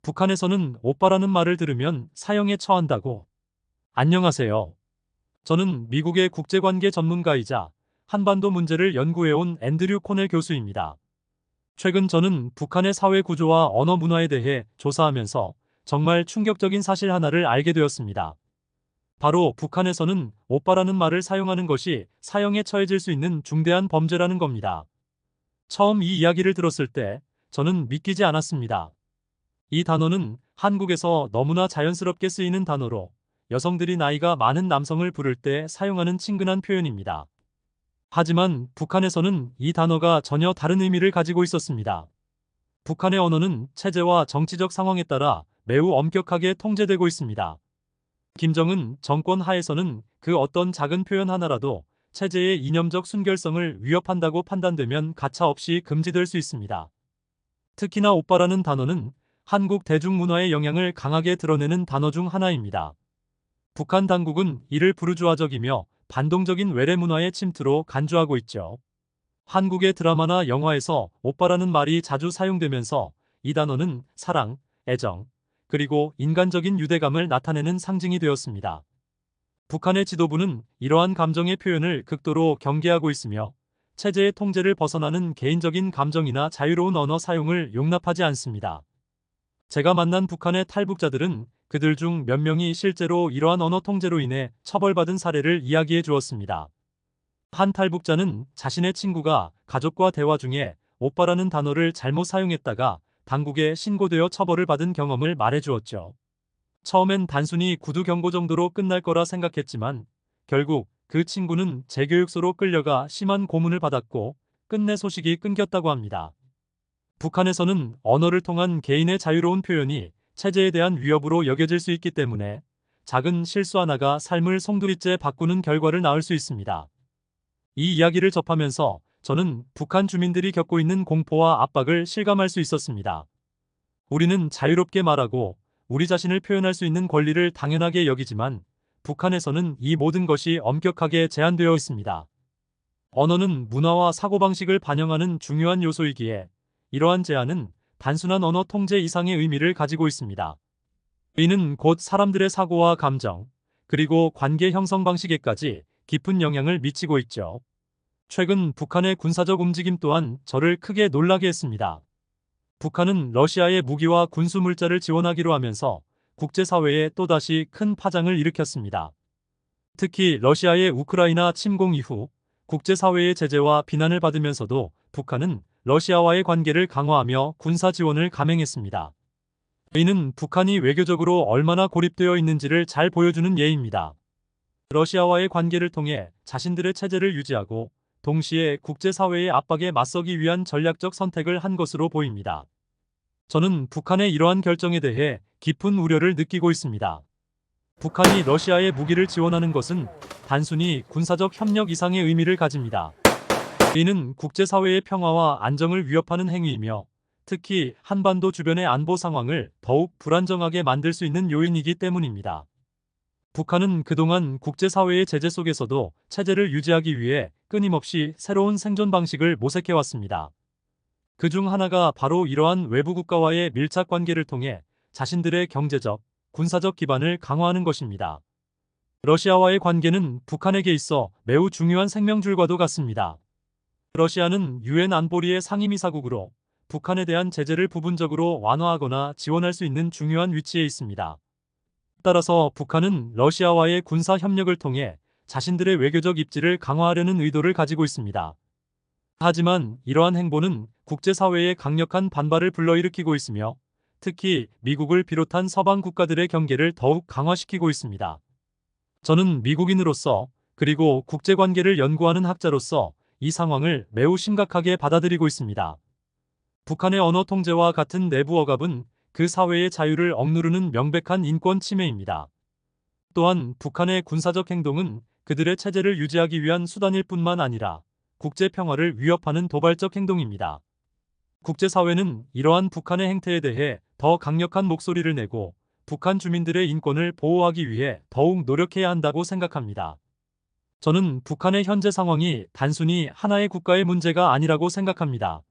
북한에서는 오빠라는 말을 들으면 사형에 처한다고. 안녕하세요. 저는 미국의 국제관계 전문가이자 한반도 문제를 연구해온 앤드류 코넬 교수입니다. 최근 저는 북한의 사회 구조와 언어 문화에 대해 조사하면서 정말 충격적인 사실 하나를 알게 되었습니다. 바로 북한에서는 오빠라는 말을 사용하는 것이 사형에 처해질 수 있는 중대한 범죄라는 겁니다. 처음 이 이야기를 들었을 때 저는 믿기지 않았습니다. 이 단어는 한국에서 너무나 자연스럽게 쓰이는 단어로 여성들이 나이가 많은 남성을 부를 때 사용하는 친근한 표현입니다. 하지만 북한에서는 이 단어가 전혀 다른 의미를 가지고 있었습니다. 북한의 언어는 체제와 정치적 상황에 따라 매우 엄격하게 통제되고 있습니다. 김정은 정권 하에서는 그 어떤 작은 표현 하나라도 체제의 이념적 순결성을 위협한다고 판단되면 가차없이 금지될 수 있습니다. 특히나 오빠라는 단어는 한국 대중문화의 영향을 강하게 드러내는 단어 중 하나입니다. 북한 당국은 이를 부르주아적이며 반동적인 외래 문화의 침투로 간주하고 있죠. 한국의 드라마나 영화에서 오빠라는 말이 자주 사용되면서 이 단어는 사랑, 애정, 그리고 인간적인 유대감을 나타내는 상징이 되었습니다. 북한의 지도부는 이러한 감정의 표현을 극도로 경계하고 있으며 체제의 통제를 벗어나는 개인적인 감정이나 자유로운 언어 사용을 용납하지 않습니다. 제가 만난 북한의 탈북자들은 그들 중 몇 명이 실제로 이러한 언어 통제로 인해 처벌받은 사례를 이야기해 주었습니다. 한 탈북자는 자신의 친구가 가족과 대화 중에 오빠라는 단어를 잘못 사용했다가 당국에 신고되어 처벌을 받은 경험을 말해 주었죠. 처음엔 단순히 구두 경고 정도로 끝날 거라 생각했지만 결국 그 친구는 재교육소로 끌려가 심한 고문을 받았고 끝내 소식이 끊겼다고 합니다. 북한에서는 언어를 통한 개인의 자유로운 표현이 체제에 대한 위협으로 여겨질 수 있기 때문에 작은 실수 하나가 삶을 송두리째 바꾸는 결과를 낳을 수 있습니다. 이 이야기를 접하면서 저는 북한 주민들이 겪고 있는 공포와 압박을 실감할 수 있었습니다. 우리는 자유롭게 말하고 우리 자신을 표현할 수 있는 권리를 당연하게 여기지만 북한에서는 이 모든 것이 엄격하게 제한되어 있습니다. 언어는 문화와 사고방식을 반영하는 중요한 요소이기에 이러한 제한은 단순한 언어 통제 이상의 의미를 가지고 있습니다. 이는 곧 사람들의 사고와 감정, 그리고 관계 형성 방식에까지 깊은 영향을 미치고 있죠. 최근 북한의 군사적 움직임 또한 저를 크게 놀라게 했습니다. 북한은 러시아의 무기와 군수 물자를 지원하기로 하면서 국제사회에 또다시 큰 파장을 일으켰습니다. 특히 러시아의 우크라이나 침공 이후 국제사회의 제재와 비난을 받으면서도 북한은 러시아와의 관계를 강화하며 군사 지원을 감행했습니다. 이는 북한이 외교적으로 얼마나 고립되어 있는지를 잘 보여주는 예입니다. 러시아와의 관계를 통해 자신들의 체제를 유지하고 동시에 국제사회의 압박에 맞서기 위한 전략적 선택을 한 것으로 보입니다. 저는 북한의 이러한 결정에 대해 깊은 우려를 느끼고 있습니다. 북한이 러시아에 무기를 지원하는 것은 단순히 군사적 협력 이상의 의미를 가집니다. 이는 국제사회의 평화와 안정을 위협하는 행위이며 특히 한반도 주변의 안보 상황을 더욱 불안정하게 만들 수 있는 요인이기 때문입니다. 북한은 그동안 국제사회의 제재 속에서도 체제를 유지하기 위해 끊임없이 새로운 생존 방식을 모색해왔습니다. 그중 하나가 바로 이러한 외부 국가와의 밀착 관계를 통해 자신들의 경제적, 군사적 기반을 강화하는 것입니다. 러시아와의 관계는 북한에게 있어 매우 중요한 생명줄과도 같습니다. 러시아는 유엔 안보리의 상임이사국으로 북한에 대한 제재를 부분적으로 완화하거나 지원할 수 있는 중요한 위치에 있습니다. 따라서 북한은 러시아와의 군사 협력을 통해 자신들의 외교적 입지를 강화하려는 의도를 가지고 있습니다. 하지만 이러한 행보는 국제사회의 강력한 반발을 불러일으키고 있으며 특히 미국을 비롯한 서방 국가들의 경계를 더욱 강화시키고 있습니다. 저는 미국인으로서 그리고 국제관계를 연구하는 학자로서 이 상황을 매우 심각하게 받아들이고 있습니다. 북한의 언어 통제와 같은 내부 억압은 그 사회의 자유를 억누르는 명백한 인권 침해입니다. 또한 북한의 군사적 행동은 그들의 체제를 유지하기 위한 수단일 뿐만 아니라 국제 평화를 위협하는 도발적 행동입니다. 국제사회는 이러한 북한의 행태에 대해 더 강력한 목소리를 내고 북한 주민들의 인권을 보호하기 위해 더욱 노력해야 한다고 생각합니다. 저는 북한의 현재 상황이 단순히 하나의 국가의 문제가 아니라고 생각합니다.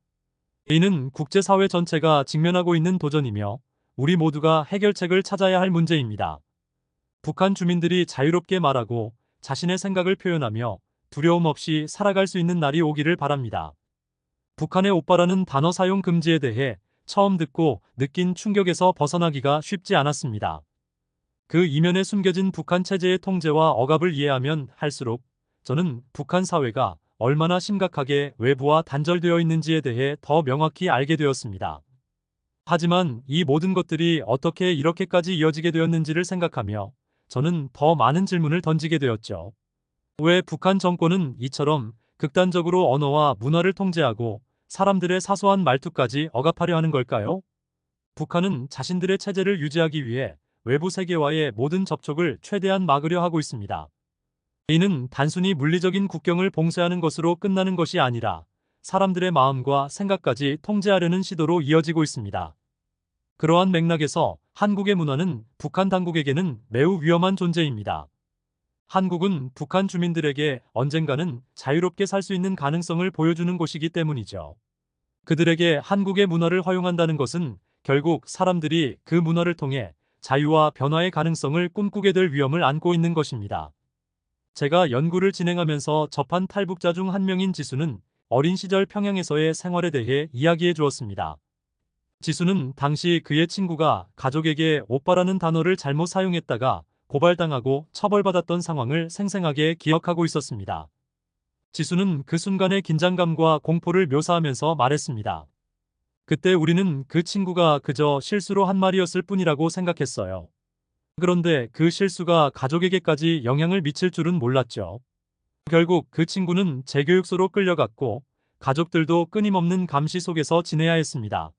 이는 국제사회 전체가 직면하고 있는 도전이며 우리 모두가 해결책을 찾아야 할 문제입니다. 북한 주민들이 자유롭게 말하고 자신의 생각을 표현하며 두려움 없이 살아갈 수 있는 날이 오기를 바랍니다. 북한의 오빠라는 단어 사용 금지에 대해 처음 듣고 느낀 충격에서 벗어나기가 쉽지 않았습니다. 그 이면에 숨겨진 북한 체제의 통제와 억압을 이해하면 할수록 저는 북한 사회가 얼마나 심각하게 외부와 단절되어 있는지에 대해 더 명확히 알게 되었습니다. 하지만 이 모든 것들이 어떻게 이렇게까지 이어지게 되었는지를 생각하며 저는 더 많은 질문을 던지게 되었죠. 왜 북한 정권은 이처럼 극단적으로 언어와 문화를 통제하고 사람들의 사소한 말투까지 억압하려 하는 걸까요? 북한은 자신들의 체제를 유지하기 위해 외부 세계와의 모든 접촉을 최대한 막으려 하고 있습니다. 이는 단순히 물리적인 국경을 봉쇄하는 것으로 끝나는 것이 아니라 사람들의 마음과 생각까지 통제하려는 시도로 이어지고 있습니다. 그러한 맥락에서 한국의 문화는 북한 당국에게는 매우 위험한 존재입니다. 한국은 북한 주민들에게 언젠가는 자유롭게 살 수 있는 가능성을 보여주는 곳이기 때문이죠. 그들에게 한국의 문화를 허용한다는 것은 결국 사람들이 그 문화를 통해 자유와 변화의 가능성을 꿈꾸게 될 위험을 안고 있는 것입니다. 제가 연구를 진행하면서 접한 탈북자 중 한 명인 지수는 어린 시절 평양에서의 생활에 대해 이야기해 주었습니다. 지수는 당시 그의 친구가 가족에게 오빠라는 단어를 잘못 사용했다가 고발당하고 처벌받았던 상황을 생생하게 기억하고 있었습니다. 지수는 그 순간의 긴장감과 공포를 묘사하면서 말했습니다. 그때 우리는 그 친구가 그저 실수로 한 말이었을 뿐이라고 생각했어요. 그런데 그 실수가 가족에게까지 영향을 미칠 줄은 몰랐죠. 결국 그 친구는 재교육소로 끌려갔고 가족들도 끊임없는 감시 속에서 지내야 했습니다.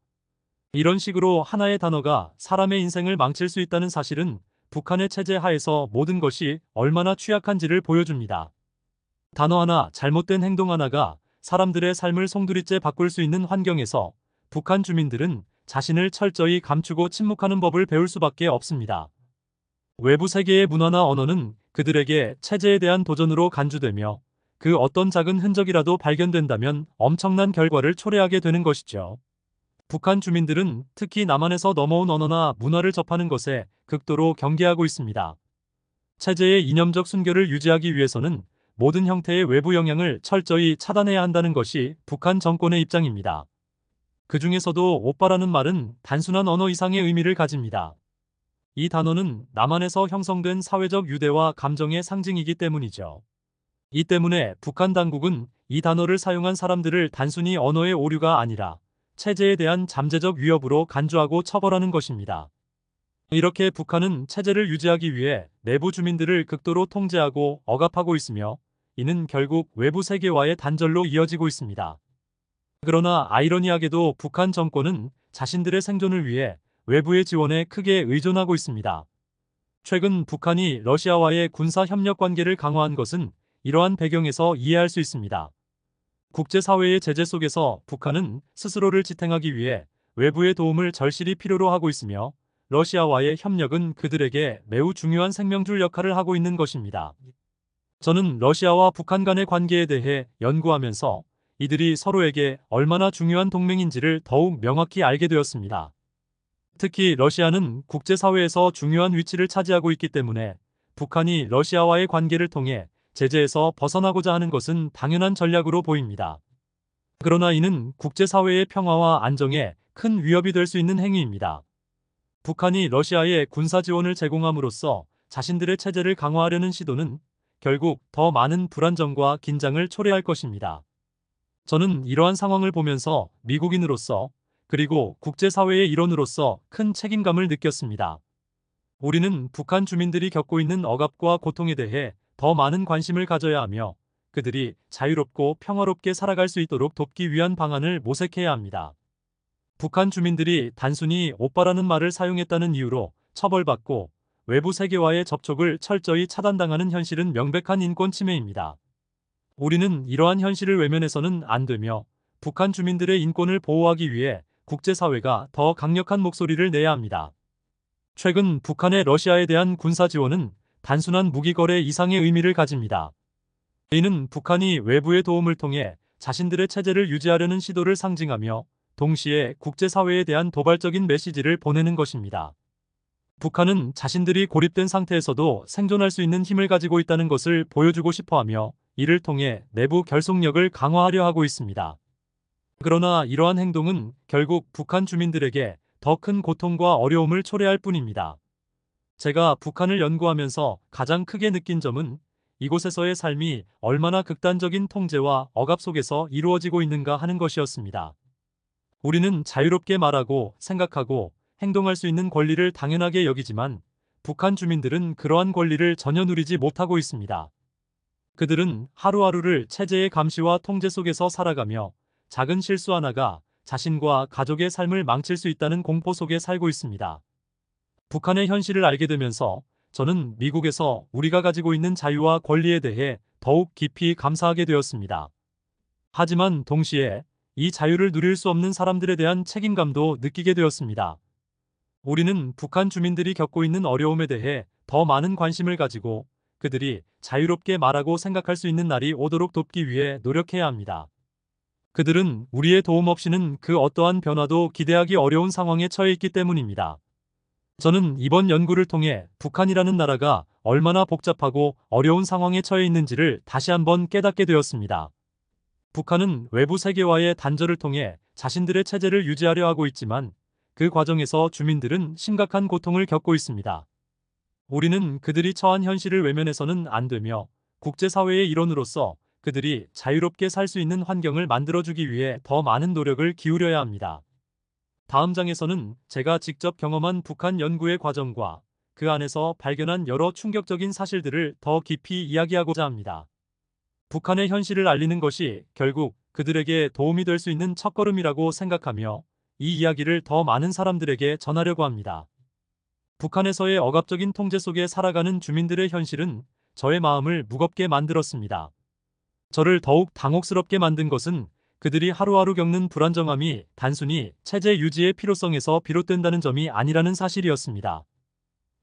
이런 식으로 하나의 단어가 사람의 인생을 망칠 수 있다는 사실은 북한의 체제 하에서 모든 것이 얼마나 취약한지를 보여줍니다. 단어 하나, 잘못된 행동 하나가 사람들의 삶을 송두리째 바꿀 수 있는 환경에서 북한 주민들은 자신을 철저히 감추고 침묵하는 법을 배울 수밖에 없습니다. 외부 세계의 문화나 언어는 그들에게 체제에 대한 도전으로 간주되며 그 어떤 작은 흔적이라도 발견된다면 엄청난 결과를 초래하게 되는 것이죠. 북한 주민들은 특히 남한에서 넘어온 언어나 문화를 접하는 것에 극도로 경계하고 있습니다. 체제의 이념적 순결을 유지하기 위해서는 모든 형태의 외부 영향을 철저히 차단해야 한다는 것이 북한 정권의 입장입니다. 그 중에서도 오빠라는 말은 단순한 언어 이상의 의미를 가집니다. 이 단어는 남한에서 형성된 사회적 유대와 감정의 상징이기 때문이죠. 이 때문에 북한 당국은 이 단어를 사용한 사람들을 단순히 언어의 오류가 아니라 체제에 대한 잠재적 위협으로 간주하고 처벌하는 것입니다. 이렇게 북한은 체제를 유지하기 위해 내부 주민들을 극도로 통제하고 억압하고 있으며 이는 결국 외부 세계와의 단절로 이어지고 있습니다. 그러나 아이러니하게도 북한 정권은 자신들의 생존을 위해 외부의 지원에 크게 의존하고 있습니다. 최근 북한이 러시아와의 군사 협력 관계를 강화한 것은 이러한 배경에서 이해할 수 있습니다. 국제사회의 제재 속에서 북한은 스스로를 지탱하기 위해 외부의 도움을 절실히 필요로 하고 있으며 러시아와의 협력은 그들에게 매우 중요한 생명줄 역할을 하고 있는 것입니다. 저는 러시아와 북한 간의 관계에 대해 연구하면서 이들이 서로에게 얼마나 중요한 동맹인지를 더욱 명확히 알게 되었습니다. 특히 러시아는 국제사회에서 중요한 위치를 차지하고 있기 때문에 북한이 러시아와의 관계를 통해 제재에서 벗어나고자 하는 것은 당연한 전략으로 보입니다. 그러나 이는 국제사회의 평화와 안정에 큰 위협이 될 수 있는 행위입니다. 북한이 러시아에 군사 지원을 제공함으로써 자신들의 체제를 강화하려는 시도는 결국 더 많은 불안정과 긴장을 초래할 것입니다. 저는 이러한 상황을 보면서 미국인으로서 그리고 국제사회의 일원으로서 큰 책임감을 느꼈습니다. 우리는 북한 주민들이 겪고 있는 억압과 고통에 대해 더 많은 관심을 가져야 하며 그들이 자유롭고 평화롭게 살아갈 수 있도록 돕기 위한 방안을 모색해야 합니다. 북한 주민들이 단순히 오빠라는 말을 사용했다는 이유로 처벌받고 외부 세계와의 접촉을 철저히 차단당하는 현실은 명백한 인권 침해입니다. 우리는 이러한 현실을 외면해서는 안 되며 북한 주민들의 인권을 보호하기 위해 국제사회가 더 강력한 목소리를 내야 합니다. 최근 북한의 러시아에 대한 군사 지원은 단순한 무기 거래 이상의 의미를 가집니다. 이는 북한이 외부의 도움을 통해 자신들의 체제를 유지하려는 시도를 상징하며 동시에 국제사회에 대한 도발적인 메시지를 보내는 것입니다. 북한은 자신들이 고립된 상태에서도 생존할 수 있는 힘을 가지고 있다는 것을 보여주고 싶어하며 이를 통해 내부 결속력을 강화하려 하고 있습니다. 그러나 이러한 행동은 결국 북한 주민들에게 더 큰 고통과 어려움을 초래할 뿐입니다. 제가 북한을 연구하면서 가장 크게 느낀 점은 이곳에서의 삶이 얼마나 극단적인 통제와 억압 속에서 이루어지고 있는가 하는 것이었습니다. 우리는 자유롭게 말하고 생각하고 행동할 수 있는 권리를 당연하게 여기지만 북한 주민들은 그러한 권리를 전혀 누리지 못하고 있습니다. 그들은 하루하루를 체제의 감시와 통제 속에서 살아가며 작은 실수 하나가 자신과 가족의 삶을 망칠 수 있다는 공포 속에 살고 있습니다. 북한의 현실을 알게 되면서 저는 미국에서 우리가 가지고 있는 자유와 권리에 대해 더욱 깊이 감사하게 되었습니다. 하지만 동시에 이 자유를 누릴 수 없는 사람들에 대한 책임감도 느끼게 되었습니다. 우리는 북한 주민들이 겪고 있는 어려움에 대해 더 많은 관심을 가지고 그들이 자유롭게 말하고 생각할 수 있는 날이 오도록 돕기 위해 노력해야 합니다. 그들은 우리의 도움 없이는 그 어떠한 변화도 기대하기 어려운 상황에 처해 있기 때문입니다. 저는 이번 연구를 통해 북한이라는 나라가 얼마나 복잡하고 어려운 상황에 처해 있는지를 다시 한번 깨닫게 되었습니다. 북한은 외부 세계와의 단절을 통해 자신들의 체제를 유지하려 하고 있지만 그 과정에서 주민들은 심각한 고통을 겪고 있습니다. 우리는 그들이 처한 현실을 외면해서는 안 되며 국제사회의 일원으로서 그들이 자유롭게 살 수 있는 환경을 만들어주기 위해 더 많은 노력을 기울여야 합니다. 다음 장에서는 제가 직접 경험한 북한 연구의 과정과 그 안에서 발견한 여러 충격적인 사실들을 더 깊이 이야기하고자 합니다. 북한의 현실을 알리는 것이 결국 그들에게 도움이 될 수 있는 첫걸음이라고 생각하며 이 이야기를 더 많은 사람들에게 전하려고 합니다. 북한에서의 억압적인 통제 속에 살아가는 주민들의 현실은 저의 마음을 무겁게 만들었습니다. 저를 더욱 당혹스럽게 만든 것은 그들이 하루하루 겪는 불안정함이 단순히 체제 유지의 필요성에서 비롯된다는 점이 아니라는 사실이었습니다.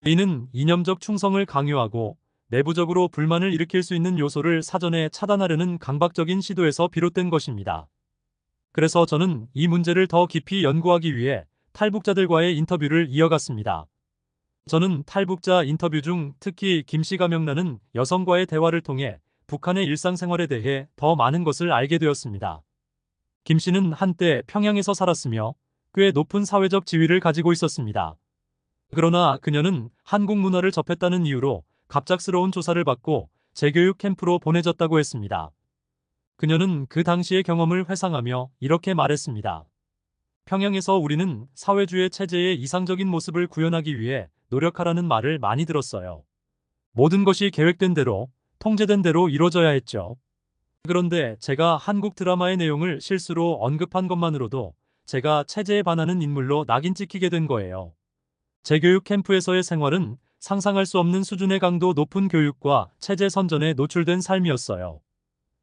이는 이념적 충성을 강요하고 내부적으로 불만을 일으킬 수 있는 요소를 사전에 차단하려는 강박적인 시도에서 비롯된 것입니다. 그래서 저는 이 문제를 더 깊이 연구하기 위해 탈북자들과의 인터뷰를 이어갔습니다. 저는 탈북자 인터뷰 중 특히 김씨가 명나는 여성과의 대화를 통해 북한의 일상생활에 대해 더 많은 것을 알게 되었습니다. 김씨는 한때 평양에서 살았으며 꽤 높은 사회적 지위를 가지고 있었습니다. 그러나 그녀는 한국 문화를 접했다는 이유로 갑작스러운 조사를 받고 재교육 캠프로 보내졌다고 했습니다. 그녀는 그 당시의 경험을 회상하며 이렇게 말했습니다. 평양에서 우리는 사회주의 체제의 이상적인 모습을 구현하기 위해 노력하라는 말을 많이 들었어요. 모든 것이 계획된 대로, 통제된 대로 이루어져야 했죠. 그런데 제가 한국 드라마의 내용을 실수로 언급한 것만으로도 제가 체제에 반하는 인물로 낙인 찍히게 된 거예요. 재교육 캠프에서의 생활은 상상할 수 없는 수준의 강도 높은 교육과 체제 선전에 노출된 삶이었어요.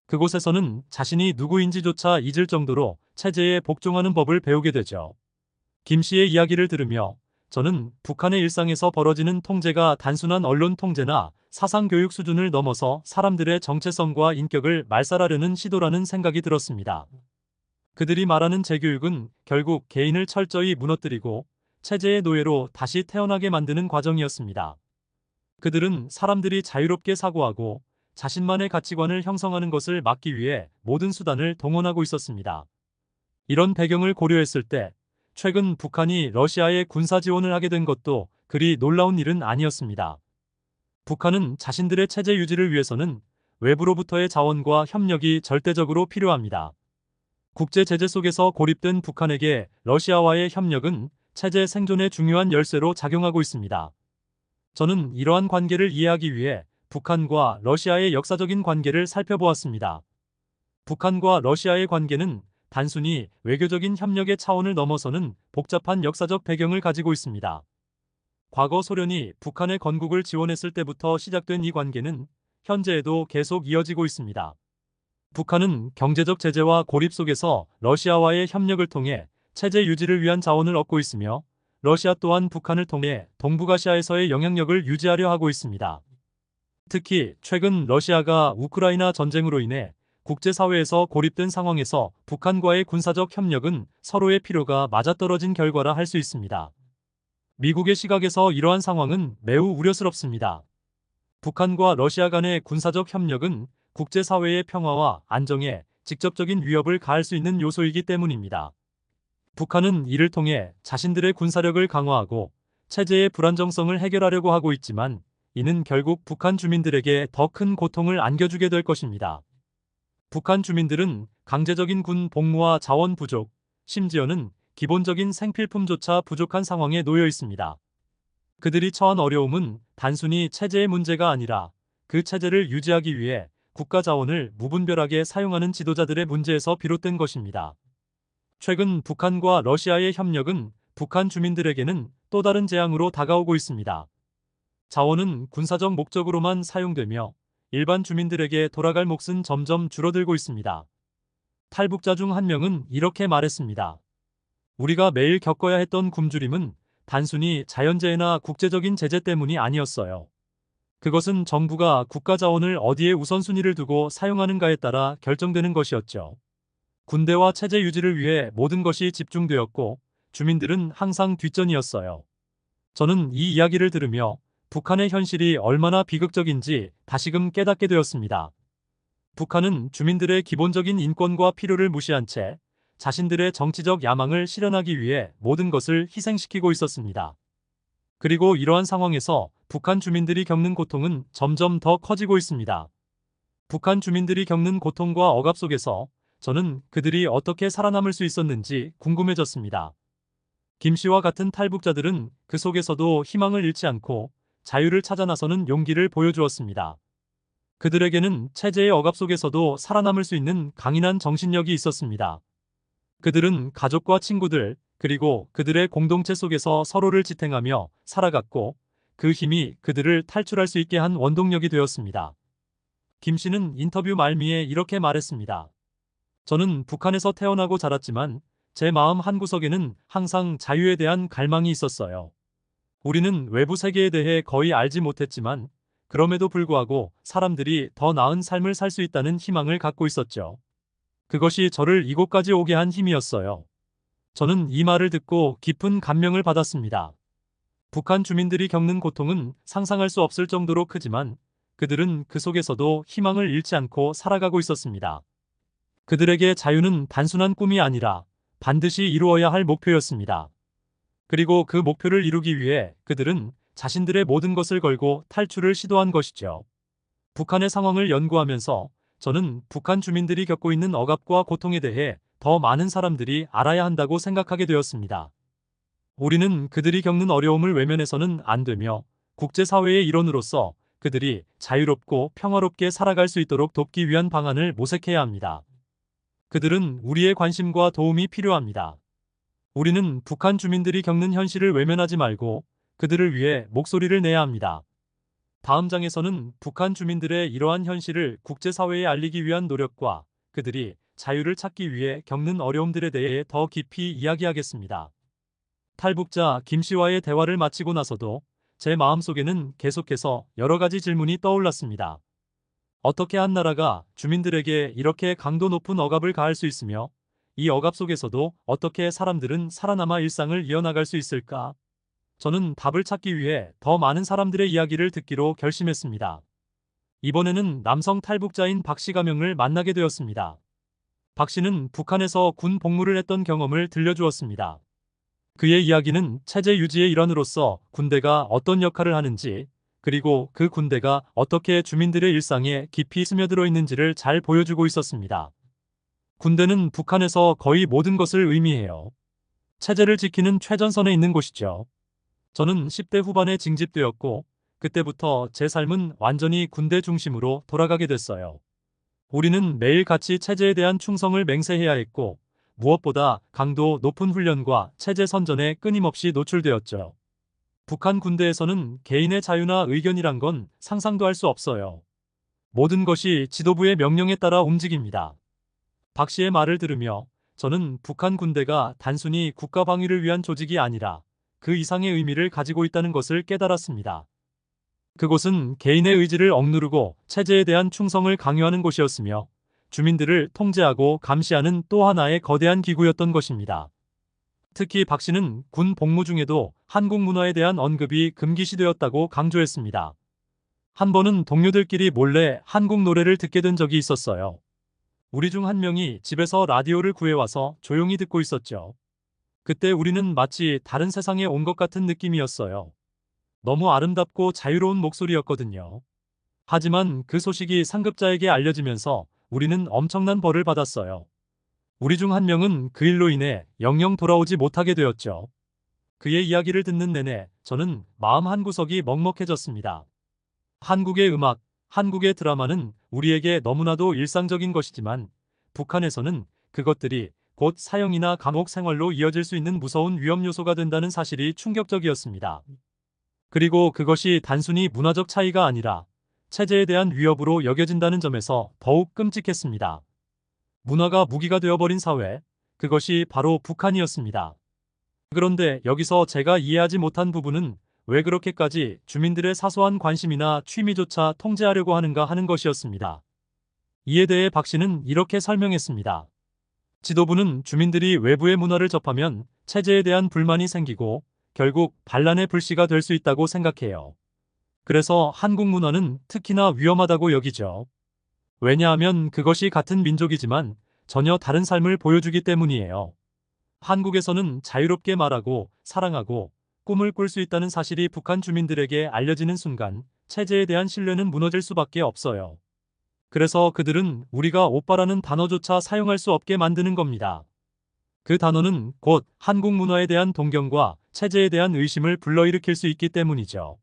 그곳에서는 자신이 누구인지조차 잊을 정도로 체제에 복종하는 법을 배우게 되죠. 김 씨의 이야기를 들으며 저는 북한의 일상에서 벌어지는 통제가 단순한 언론 통제나 사상 교육 수준을 넘어서 사람들의 정체성과 인격을 말살하려는 시도라는 생각이 들었습니다. 그들이 말하는 재교육은 결국 개인을 철저히 무너뜨리고 체제의 노예로 다시 태어나게 만드는 과정이었습니다. 그들은 사람들이 자유롭게 사고하고 자신만의 가치관을 형성하는 것을 막기 위해 모든 수단을 동원하고 있었습니다. 이런 배경을 고려했을 때 최근 북한이 러시아에 군사 지원을 하게 된 것도 그리 놀라운 일은 아니었습니다. 북한은 자신들의 체제 유지를 위해서는 외부로부터의 자원과 협력이 절대적으로 필요합니다. 국제 제재 속에서 고립된 북한에게 러시아와의 협력은 체제 생존의 중요한 열쇠로 작용하고 있습니다. 저는 이러한 관계를 이해하기 위해 북한과 러시아의 역사적인 관계를 살펴보았습니다. 북한과 러시아의 관계는 단순히 외교적인 협력의 차원을 넘어서는 복잡한 역사적 배경을 가지고 있습니다. 과거 소련이 북한의 건국을 지원했을 때부터 시작된 이 관계는 현재에도 계속 이어지고 있습니다. 북한은 경제적 제재와 고립 속에서 러시아와의 협력을 통해 체제 유지를 위한 자원을 얻고 있으며 러시아 또한 북한을 통해 동북아시아에서의 영향력을 유지하려 하고 있습니다. 특히 최근 러시아가 우크라이나 전쟁으로 인해 국제사회에서 고립된 상황에서 북한과의 군사적 협력은 서로의 필요가 맞아떨어진 결과라 할 수 있습니다. 미국의 시각에서 이러한 상황은 매우 우려스럽습니다. 북한과 러시아 간의 군사적 협력은 국제사회의 평화와 안정에 직접적인 위협을 가할 수 있는 요소이기 때문입니다. 북한은 이를 통해 자신들의 군사력을 강화하고 체제의 불안정성을 해결하려고 하고 있지만 이는 결국 북한 주민들에게 더 큰 고통을 안겨주게 될 것입니다. 북한 주민들은 강제적인 군 복무와 자원 부족, 심지어는 기본적인 생필품조차 부족한 상황에 놓여 있습니다. 그들이 처한 어려움은 단순히 체제의 문제가 아니라 그 체제를 유지하기 위해 국가 자원을 무분별하게 사용하는 지도자들의 문제에서 비롯된 것입니다. 최근 북한과 러시아의 협력은 북한 주민들에게는 또 다른 재앙으로 다가오고 있습니다. 자원은 군사적 목적으로만 사용되며 일반 주민들에게 돌아갈 몫은 점점 줄어들고 있습니다. 탈북자 중 한 명은 이렇게 말했습니다. 우리가 매일 겪어야 했던 굶주림은 단순히 자연재해나 국제적인 제재 때문이 아니었어요. 그것은 정부가 국가 자원을 어디에 우선순위를 두고 사용하는가에 따라 결정되는 것이었죠. 군대와 체제 유지를 위해 모든 것이 집중되었고 주민들은 항상 뒷전이었어요. 저는 이 이야기를 들으며 북한의 현실이 얼마나 비극적인지 다시금 깨닫게 되었습니다. 북한은 주민들의 기본적인 인권과 필요를 무시한 채 자신들의 정치적 야망을 실현하기 위해 모든 것을 희생시키고 있었습니다. 그리고 이러한 상황에서 북한 주민들이 겪는 고통은 점점 더 커지고 있습니다. 북한 주민들이 겪는 고통과 억압 속에서 저는 그들이 어떻게 살아남을 수 있었는지 궁금해졌습니다. 김 씨와 같은 탈북자들은 그 속에서도 희망을 잃지 않고 자유를 찾아 나서는 용기를 보여주었습니다. 그들에게는 체제의 억압 속에서도 살아남을 수 있는 강인한 정신력이 있었습니다. 그들은 가족과 친구들, 그리고 그들의 공동체 속에서 서로를 지탱하며 살아갔고 그 힘이 그들을 탈출할 수 있게 한 원동력이 되었습니다. 김 씨는 인터뷰 말미에 이렇게 말했습니다. 저는 북한에서 태어나고 자랐지만 제 마음 한구석에는 항상 자유에 대한 갈망이 있었어요. 우리는 외부 세계에 대해 거의 알지 못했지만 그럼에도 불구하고 사람들이 더 나은 삶을 살 수 있다는 희망을 갖고 있었죠. 그것이 저를 이곳까지 오게 한 힘이었어요. 저는 이 말을 듣고 깊은 감명을 받았습니다. 북한 주민들이 겪는 고통은 상상할 수 없을 정도로 크지만 그들은 그 속에서도 희망을 잃지 않고 살아가고 있었습니다. 그들에게 자유는 단순한 꿈이 아니라 반드시 이루어야 할 목표였습니다. 그리고 그 목표를 이루기 위해 그들은 자신들의 모든 것을 걸고 탈출을 시도한 것이죠. 북한의 상황을 연구하면서 저는 북한 주민들이 겪고 있는 억압과 고통에 대해 더 많은 사람들이 알아야 한다고 생각하게 되었습니다. 우리는 그들이 겪는 어려움을 외면해서는 안 되며 국제사회의 일원으로서 그들이 자유롭고 평화롭게 살아갈 수 있도록 돕기 위한 방안을 모색해야 합니다. 그들은 우리의 관심과 도움이 필요합니다. 우리는 북한 주민들이 겪는 현실을 외면하지 말고 그들을 위해 목소리를 내야 합니다. 다음 장에서는 북한 주민들의 이러한 현실을 국제사회에 알리기 위한 노력과 그들이 자유를 찾기 위해 겪는 어려움들에 대해 더 깊이 이야기하겠습니다. 탈북자 김 씨와의 대화를 마치고 나서도 제 마음속에는 계속해서 여러 가지 질문이 떠올랐습니다. 어떻게 한 나라가 주민들에게 이렇게 강도 높은 억압을 가할 수 있으며 이 억압 속에서도 어떻게 사람들은 살아남아 일상을 이어나갈 수 있을까? 저는 답을 찾기 위해 더 많은 사람들의 이야기를 듣기로 결심했습니다. 이번에는 남성 탈북자인 박씨 가명을 만나게 되었습니다. 박 씨는 북한에서 군 복무를 했던 경험을 들려주었습니다. 그의 이야기는 체제 유지의 일환으로서 군대가 어떤 역할을 하는지, 그리고 그 군대가 어떻게 주민들의 일상에 깊이 스며들어 있는지를 잘 보여주고 있었습니다. 군대는 북한에서 거의 모든 것을 의미해요. 체제를 지키는 최전선에 있는 곳이죠. 저는 10대 후반에 징집되었고 그때부터 제 삶은 완전히 군대 중심으로 돌아가게 됐어요. 우리는 매일 같이 체제에 대한 충성을 맹세해야 했고 무엇보다 강도 높은 훈련과 체제 선전에 끊임없이 노출되었죠. 북한 군대에서는 개인의 자유나 의견이란 건 상상도 할 수 없어요. 모든 것이 지도부의 명령에 따라 움직입니다. 박 씨의 말을 들으며 저는 북한 군대가 단순히 국가 방위를 위한 조직이 아니라 그 이상의 의미를 가지고 있다는 것을 깨달았습니다. 그곳은 개인의 의지를 억누르고 체제에 대한 충성을 강요하는 곳이었으며 주민들을 통제하고 감시하는 또 하나의 거대한 기구였던 것입니다. 특히 박 씨는 군 복무 중에도 한국 문화에 대한 언급이 금기시되었다고 강조했습니다. 한 번은 동료들끼리 몰래 한국 노래를 듣게 된 적이 있었어요. 우리 중 한 명이 집에서 라디오를 구해와서 조용히 듣고 있었죠. 그때 우리는 마치 다른 세상에 온 것 같은 느낌이었어요. 너무 아름답고 자유로운 목소리였거든요. 하지만 그 소식이 상급자에게 알려지면서 우리는 엄청난 벌을 받았어요. 우리 중 한 명은 그 일로 인해 영영 돌아오지 못하게 되었죠. 그의 이야기를 듣는 내내 저는 마음 한구석이 먹먹해졌습니다. 한국의 음악, 한국의 드라마는 우리에게 너무나도 일상적인 것이지만 북한에서는 그것들이 곧 사형이나 감옥 생활로 이어질 수 있는 무서운 위험 요소가 된다는 사실이 충격적이었습니다. 그리고 그것이 단순히 문화적 차이가 아니라 체제에 대한 위협으로 여겨진다는 점에서 더욱 끔찍했습니다. 문화가 무기가 되어버린 사회, 그것이 바로 북한이었습니다. 그런데 여기서 제가 이해하지 못한 부분은 왜 그렇게까지 주민들의 사소한 관심이나 취미조차 통제하려고 하는가 하는 것이었습니다. 이에 대해 박 씨는 이렇게 설명했습니다. 지도부는 주민들이 외부의 문화를 접하면 체제에 대한 불만이 생기고 결국 반란의 불씨가 될 수 있다고 생각해요. 그래서 한국 문화는 특히나 위험하다고 여기죠. 왜냐하면 그것이 같은 민족이지만 전혀 다른 삶을 보여주기 때문이에요. 한국에서는 자유롭게 말하고 사랑하고 꿈을 꿀 수 있다는 사실이 북한 주민들에게 알려지는 순간 체제에 대한 신뢰는 무너질 수밖에 없어요. 그래서 그들은 우리가 오빠라는 단어조차 사용할 수 없게 만드는 겁니다. 그 단어는 곧 한국 문화에 대한 동경과 체제에 대한 의심을 불러일으킬 수 있기 때문이죠.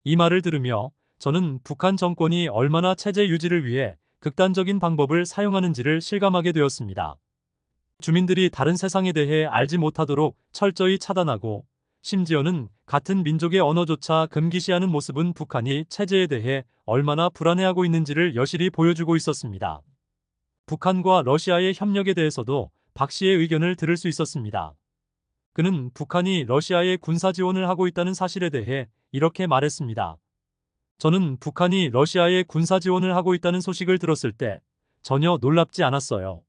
이 말을 들으며 저는 북한 정권이 얼마나 체제 유지를 위해 극단적인 방법을 사용하는지를 실감하게 되었습니다. 주민들이 다른 세상에 대해 알지 못하도록 철저히 차단하고 심지어는 같은 민족의 언어조차 금기시하는 모습은 북한이 체제에 대해 얼마나 불안해하고 있는지를 여실히 보여주고 있었습니다. 북한과 러시아의 협력에 대해서도 박 씨의 의견을 들을 수 있었습니다. 그는 북한이 러시아에 군사 지원을 하고 있다는 사실에 대해 이렇게 말했습니다. 저는 북한이 러시아에 군사 지원을 하고 있다는 소식을 들었을 때 전혀 놀랍지 않았어요.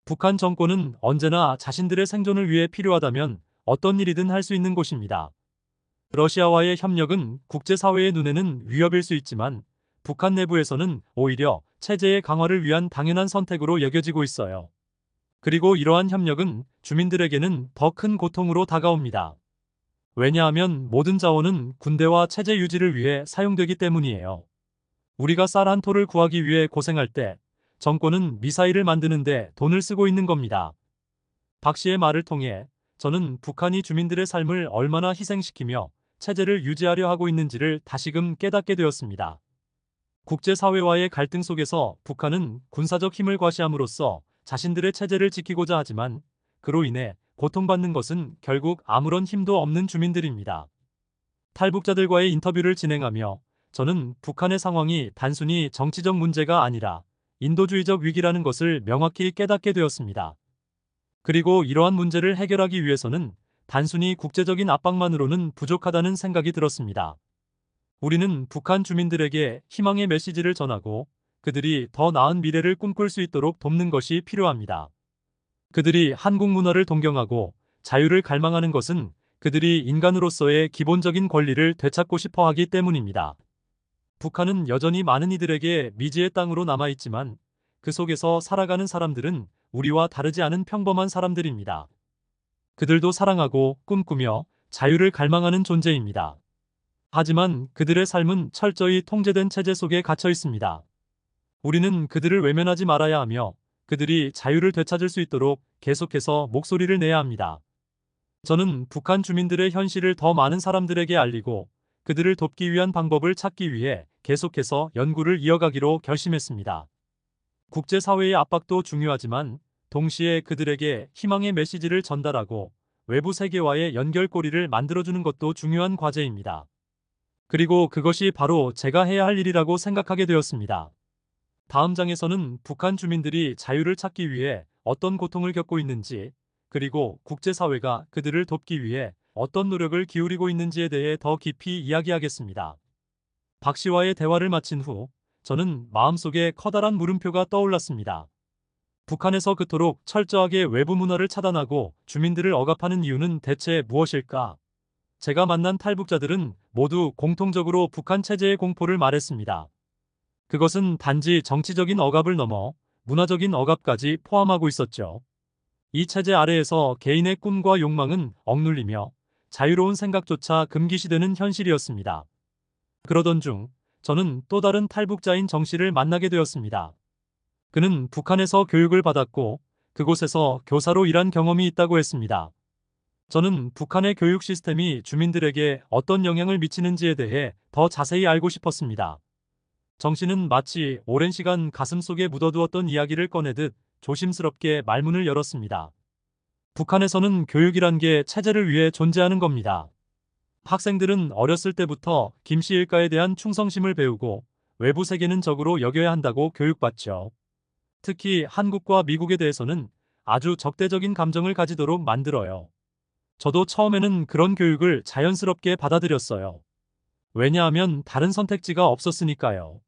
북한 정권은 언제나 자신들의 생존을 위해 필요하다면 어떤 일이든 할 수 있는 곳입니다. 러시아와의 협력은 국제사회의 눈에는 위협일 수 있지만 북한 내부에서는 오히려 체제의 강화를 위한 당연한 선택으로 여겨지고 있어요. 그리고 이러한 협력은 주민들에게는 더 큰 고통으로 다가옵니다. 왜냐하면 모든 자원은 군대와 체제 유지를 위해 사용되기 때문이에요. 우리가 쌀 한 톨을 구하기 위해 고생할 때 정권은 미사일을 만드는데 돈을 쓰고 있는 겁니다. 박 씨의 말을 통해 저는 북한이 주민들의 삶을 얼마나 희생시키며 체제를 유지하려 하고 있는지를 다시금 깨닫게 되었습니다. 국제사회와의 갈등 속에서 북한은 군사적 힘을 과시함으로써 자신들의 체제를 지키고자 하지만 그로 인해 고통받는 것은 결국 아무런 힘도 없는 주민들입니다. 탈북자들과의 인터뷰를 진행하며 저는 북한의 상황이 단순히 정치적 문제가 아니라 인도주의적 위기라는 것을 명확히 깨닫게 되었습니다. 그리고 이러한 문제를 해결하기 위해서는 단순히 국제적인 압박만으로는 부족하다는 생각이 들었습니다. 우리는 북한 주민들에게 희망의 메시지를 전하고 그들이 더 나은 미래를 꿈꿀 수 있도록 돕는 것이 필요합니다. 그들이 한국 문화를 동경하고 자유를 갈망하는 것은 그들이 인간으로서의 기본적인 권리를 되찾고 싶어 하기 때문입니다. 북한은 여전히 많은 이들에게 미지의 땅으로 남아있지만 그 속에서 살아가는 사람들은 우리와 다르지 않은 평범한 사람들입니다. 그들도 사랑하고 꿈꾸며 자유를 갈망하는 존재입니다. 하지만 그들의 삶은 철저히 통제된 체제 속에 갇혀 있습니다. 우리는 그들을 외면하지 말아야 하며 그들이 자유를 되찾을 수 있도록 계속해서 목소리를 내야 합니다. 저는 북한 주민들의 현실을 더 많은 사람들에게 알리고 그들을 돕기 위한 방법을 찾기 위해 계속해서 연구를 이어가기로 결심했습니다. 국제사회의 압박도 중요하지만 동시에 그들에게 희망의 메시지를 전달하고 외부 세계와의 연결고리를 만들어주는 것도 중요한 과제입니다. 그리고 그것이 바로 제가 해야 할 일이라고 생각하게 되었습니다. 다음 장에서는 북한 주민들이 자유를 찾기 위해 어떤 고통을 겪고 있는지, 그리고 국제사회가 그들을 돕기 위해 어떤 노력을 기울이고 있는지에 대해 더 깊이 이야기하겠습니다. 박 씨와의 대화를 마친 후 저는 마음속에 커다란 물음표가 떠올랐습니다. 북한에서 그토록 철저하게 외부 문화를 차단하고 주민들을 억압하는 이유는 대체 무엇일까? 제가 만난 탈북자들은 모두 공통적으로 북한 체제의 공포를 말했습니다. 그것은 단지 정치적인 억압을 넘어 문화적인 억압까지 포함하고 있었죠. 이 체제 아래에서 개인의 꿈과 욕망은 억눌리며 자유로운 생각조차 금기시되는 현실이었습니다. 그러던 중 저는 또 다른 탈북자인 정 씨를 만나게 되었습니다. 그는 북한에서 교육을 받았고 그곳에서 교사로 일한 경험이 있다고 했습니다. 저는 북한의 교육 시스템이 주민들에게 어떤 영향을 미치는지에 대해 더 자세히 알고 싶었습니다. 정 씨는 마치 오랜 시간 가슴속에 묻어두었던 이야기를 꺼내듯 조심스럽게 말문을 열었습니다. 북한에서는 교육이란 게 체제를 위해 존재하는 겁니다. 학생들은 어렸을 때부터 김씨 일가에 대한 충성심을 배우고 외부 세계는 적으로 여겨야 한다고 교육받죠. 특히 한국과 미국에 대해서는 아주 적대적인 감정을 가지도록 만들어요. 저도 처음에는 그런 교육을 자연스럽게 받아들였어요. 왜냐하면 다른 선택지가 없었으니까요.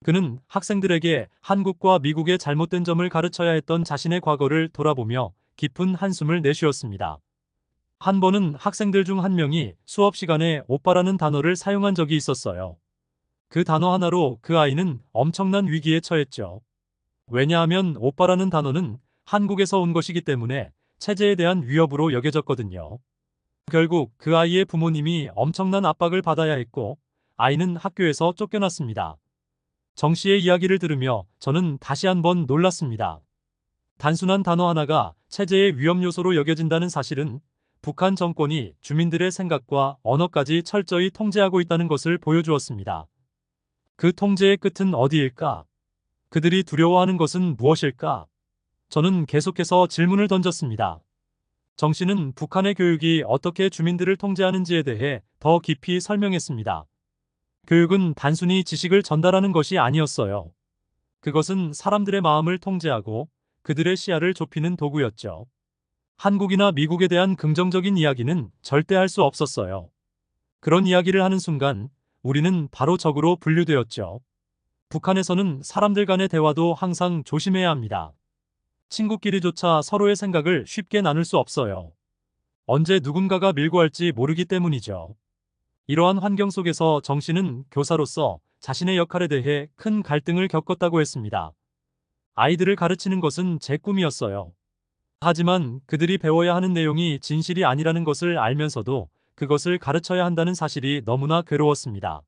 그는 학생들에게 한국과 미국의 잘못된 점을 가르쳐야 했던 자신의 과거를 돌아보며 깊은 한숨을 내쉬었습니다. 한 번은 학생들 중 한 명이 수업 시간에 오빠라는 단어를 사용한 적이 있었어요. 그 단어 하나로 그 아이는 엄청난 위기에 처했죠. 왜냐하면 오빠라는 단어는 한국에서 온 것이기 때문에 체제에 대한 위협으로 여겨졌거든요. 결국 그 아이의 부모님이 엄청난 압박을 받아야 했고 아이는 학교에서 쫓겨났습니다. 정 씨의 이야기를 들으며 저는 다시 한번 놀랐습니다. 단순한 단어 하나가 체제의 위험 요소로 여겨진다는 사실은 북한 정권이 주민들의 생각과 언어까지 철저히 통제하고 있다는 것을 보여주었습니다. 그 통제의 끝은 어디일까? 그들이 두려워하는 것은 무엇일까? 저는 계속해서 질문을 던졌습니다. 정 씨는 북한의 교육이 어떻게 주민들을 통제하는지에 대해 더 깊이 설명했습니다. 교육은 단순히 지식을 전달하는 것이 아니었어요. 그것은 사람들의 마음을 통제하고 그들의 시야를 좁히는 도구였죠. 한국이나 미국에 대한 긍정적인 이야기는 절대 할 수 없었어요. 그런 이야기를 하는 순간 우리는 바로 적으로 분류되었죠. 북한에서는 사람들 간의 대화도 항상 조심해야 합니다. 친구끼리조차 서로의 생각을 쉽게 나눌 수 없어요. 언제 누군가가 밀고 할지 모르기 때문이죠. 이러한 환경 속에서 정 씨는 교사로서 자신의 역할에 대해 큰 갈등을 겪었다고 했습니다. 아이들을 가르치는 것은 제 꿈이었어요. 하지만 그들이 배워야 하는 내용이 진실이 아니라는 것을 알면서도 그것을 가르쳐야 한다는 사실이 너무나 괴로웠습니다.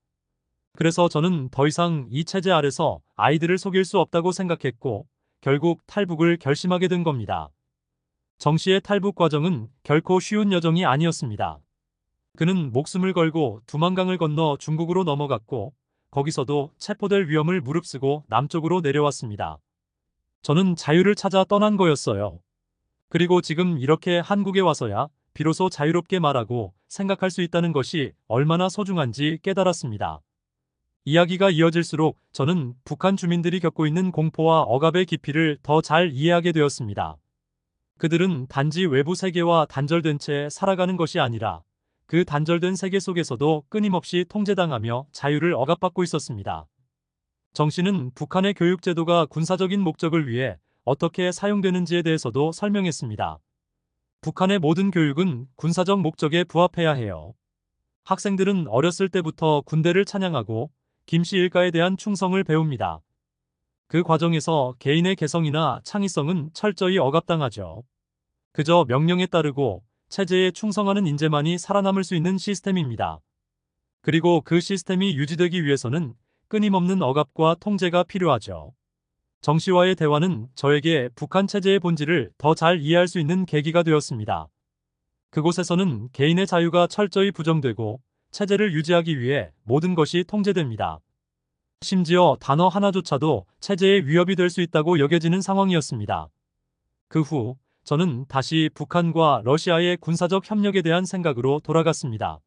그래서 저는 더 이상 이 체제 아래서 아이들을 속일 수 없다고 생각했고 결국 탈북을 결심하게 된 겁니다. 정 씨의 탈북 과정은 결코 쉬운 여정이 아니었습니다. 그는 목숨을 걸고 두만강을 건너 중국으로 넘어갔고 거기서도 체포될 위험을 무릅쓰고 남쪽으로 내려왔습니다. 저는 자유를 찾아 떠난 거였어요. 그리고 지금 이렇게 한국에 와서야 비로소 자유롭게 말하고 생각할 수 있다는 것이 얼마나 소중한지 깨달았습니다. 이야기가 이어질수록 저는 북한 주민들이 겪고 있는 공포와 억압의 깊이를 더 잘 이해하게 되었습니다. 그들은 단지 외부 세계와 단절된 채 살아가는 것이 아니라 그 단절된 세계 속에서도 끊임없이 통제당하며 자유를 억압받고 있었습니다. 정 씨는 북한의 교육제도가 군사적인 목적을 위해 어떻게 사용되는지에 대해서도 설명했습니다. 북한의 모든 교육은 군사적 목적에 부합해야 해요. 학생들은 어렸을 때부터 군대를 찬양하고 김씨 일가에 대한 충성을 배웁니다. 그 과정에서 개인의 개성이나 창의성은 철저히 억압당하죠. 그저 명령에 따르고 체제에 충성하는 인재만이 살아남을 수 있는 시스템입니다. 그리고 그 시스템이 유지되기 위해서는 끊임없는 억압과 통제가 필요하죠. 정 씨와의 대화는 저에게 북한 체제의 본질을 더 잘 이해할 수 있는 계기가 되었습니다. 그곳에서는 개인의 자유가 철저히 부정되고 체제를 유지하기 위해 모든 것이 통제됩니다. 심지어 단어 하나조차도 체제의 위협이 될 수 있다고 여겨지는 상황이었습니다. 그 후 저는 다시 북한과 러시아의 군사적 협력에 대한 생각으로 돌아갔습니다.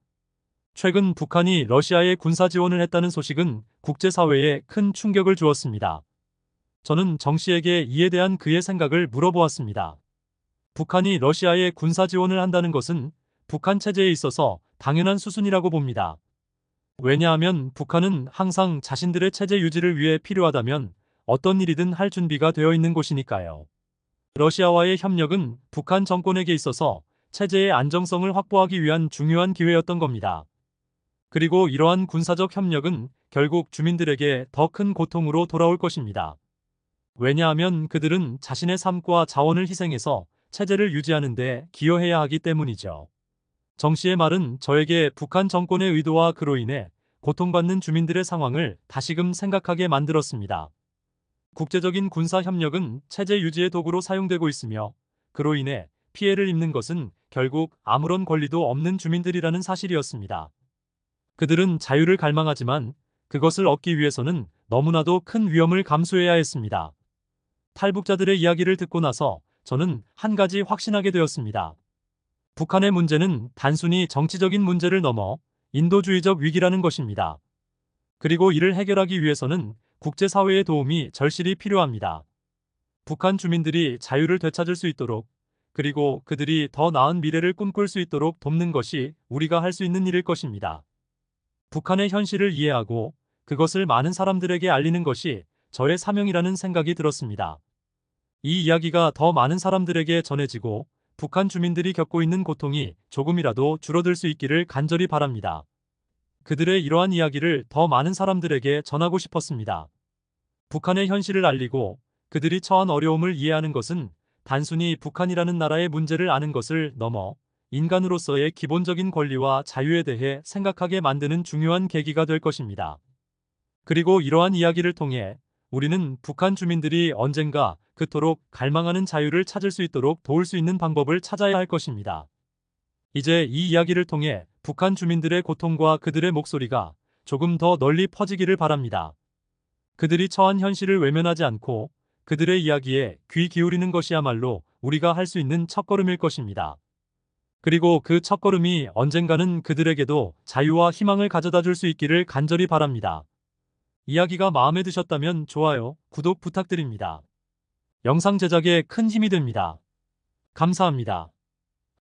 최근 북한이 러시아에 군사 지원을 했다는 소식은 국제사회에 큰 충격을 주었습니다. 저는 정 씨에게 이에 대한 그의 생각을 물어보았습니다. 북한이 러시아에 군사 지원을 한다는 것은 북한 체제에 있어서 당연한 수순이라고 봅니다. 왜냐하면 북한은 항상 자신들의 체제 유지를 위해 필요하다면 어떤 일이든 할 준비가 되어 있는 곳이니까요. 러시아와의 협력은 북한 정권에게 있어서 체제의 안정성을 확보하기 위한 중요한 기회였던 겁니다. 그리고 이러한 군사적 협력은 결국 주민들에게 더 큰 고통으로 돌아올 것입니다. 왜냐하면 그들은 자신의 삶과 자원을 희생해서 체제를 유지하는 데 기여해야 하기 때문이죠. 정 씨의 말은 저에게 북한 정권의 의도와 그로 인해 고통받는 주민들의 상황을 다시금 생각하게 만들었습니다. 국제적인 군사 협력은 체제 유지의 도구로 사용되고 있으며 그로 인해 피해를 입는 것은 결국 아무런 권리도 없는 주민들이라는 사실이었습니다. 그들은 자유를 갈망하지만 그것을 얻기 위해서는 너무나도 큰 위험을 감수해야 했습니다. 탈북자들의 이야기를 듣고 나서 저는 한 가지 확신하게 되었습니다. 북한의 문제는 단순히 정치적인 문제를 넘어 인도주의적 위기라는 것입니다. 그리고 이를 해결하기 위해서는 국제사회의 도움이 절실히 필요합니다. 북한 주민들이 자유를 되찾을 수 있도록 그리고 그들이 더 나은 미래를 꿈꿀 수 있도록 돕는 것이 우리가 할 수 있는 일일 것입니다. 북한의 현실을 이해하고 그것을 많은 사람들에게 알리는 것이 저의 사명이라는 생각이 들었습니다. 이 이야기가 더 많은 사람들에게 전해지고 북한 주민들이 겪고 있는 고통이 조금이라도 줄어들 수 있기를 간절히 바랍니다. 그들의 이러한 이야기를 더 많은 사람들에게 전하고 싶었습니다. 북한의 현실을 알리고 그들이 처한 어려움을 이해하는 것은 단순히 북한이라는 나라의 문제를 아는 것을 넘어 인간으로서의 기본적인 권리와 자유에 대해 생각하게 만드는 중요한 계기가 될 것입니다. 그리고 이러한 이야기를 통해 우리는 북한 주민들이 언젠가 그토록 갈망하는 자유를 찾을 수 있도록 도울 수 있는 방법을 찾아야 할 것입니다. 이제 이 이야기를 통해 북한 주민들의 고통과 그들의 목소리가 조금 더 널리 퍼지기를 바랍니다. 그들이 처한 현실을 외면하지 않고 그들의 이야기에 귀 기울이는 것이야말로 우리가 할 수 있는 첫걸음일 것입니다. 그리고 그 첫걸음이 언젠가는 그들에게도 자유와 희망을 가져다 줄 수 있기를 간절히 바랍니다. 이야기가 마음에 드셨다면 좋아요, 구독 부탁드립니다. 영상 제작에 큰 힘이 됩니다. 감사합니다.